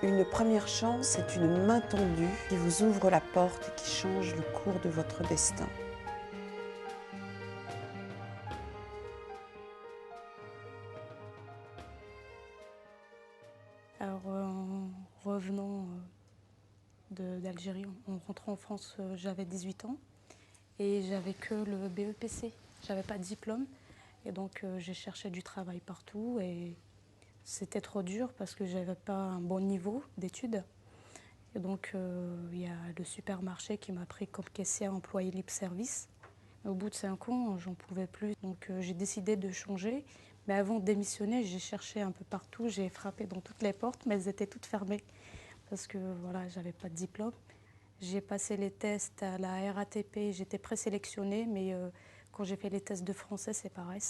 Une première chance est une main tendue qui vous ouvre la porte et qui change le cours de votre destin. Alors, en revenant d'Algérie, en rentrant en France, j'avais 18 ans et j'avais que le BEPC. J'avais pas de diplôme et donc j'ai cherché du travail partout et c'était trop dur parce que j'avais pas un bon niveau d'études. Et donc il y a le supermarché qui m'a pris comme caissière employée libre-service. Au bout de 5 ans, j'en pouvais plus. Donc j'ai décidé de changer. Mais avant de démissionner, j'ai cherché un peu partout. J'ai frappé dans toutes les portes, mais elles étaient toutes fermées parce que voilà, j'avais pas de diplôme. J'ai passé les tests à la RATP, j'étais présélectionnée, mais quand j'ai fait les tests de français, c'est pareil,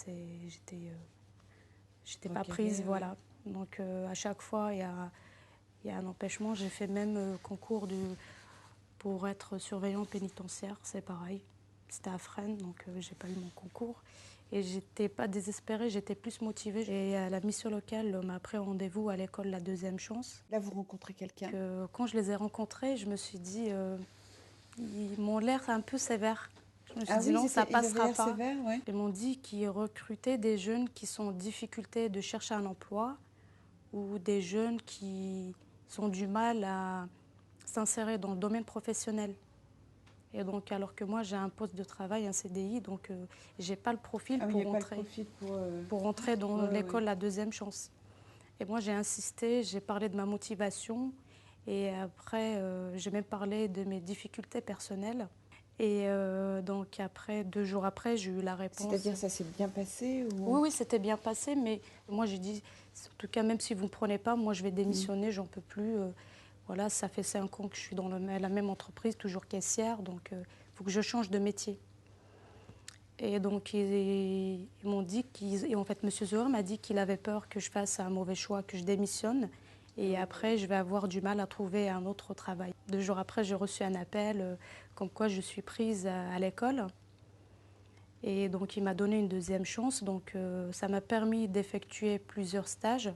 j'étais pas prise, voilà. Donc à chaque fois, il y a un empêchement. J'ai fait même concours pour être surveillant pénitentiaire, c'est pareil. C'était à Fresnes, donc j'ai pas eu mon concours. Et j'étais pas désespérée, j'étais plus motivée. Et la mission locale m'a pris rendez-vous à l'école La Deuxième Chance. Là, vous rencontrez quelqu'un. Quand je les ai rencontrés, je me suis dit, ils m'ont l'air un peu sévères. Je me suis dit non, ça ils avaient passera l'air pas. sévères, ouais. Ils m'ont dit qu'ils recrutaient des jeunes qui sont en difficulté de chercher un emploi ou des jeunes qui ont du mal à s'insérer dans le domaine professionnel. Et donc, alors que moi, j'ai un poste de travail, un CDI, donc j'ai pas le profil pour rentrer, pour rentrer dans l'école La Deuxième Chance. Et moi, j'ai insisté, j'ai parlé de ma motivation. Et après, j'ai même parlé de mes difficultés personnelles. Et donc, après, 2 jours après, j'ai eu la réponse. C'est-à-dire, ça s'est bien passé ou... Oui, oui, c'était bien passé, mais moi, j'ai dit, en tout cas, même si vous ne me prenez pas, moi, je vais démissionner, j'en peux plus. Voilà, ça fait 5 ans que je suis dans la même entreprise, toujours caissière, donc il faut que je change de métier. Et donc, ils m'ont dit et en fait, M. Zohar m'a dit qu'il avait peur que je fasse un mauvais choix, que je démissionne. Et après, je vais avoir du mal à trouver un autre travail. 2 jours après, j'ai reçu un appel comme quoi je suis prise à l'école. Et donc, il m'a donné une deuxième chance. Donc, ça m'a permis d'effectuer plusieurs stages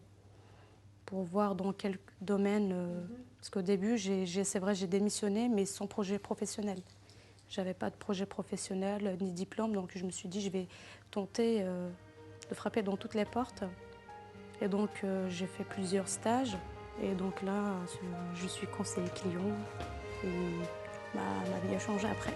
pour voir dans quel domaine. Parce qu'au début, c'est vrai, j'ai démissionné, mais sans projet professionnel. J'avais pas de projet professionnel ni diplôme, donc je me suis dit je vais tenter de frapper dans toutes les portes. Et donc j'ai fait plusieurs stages. Et donc là, je suis conseiller client. Et ma vie a changé après.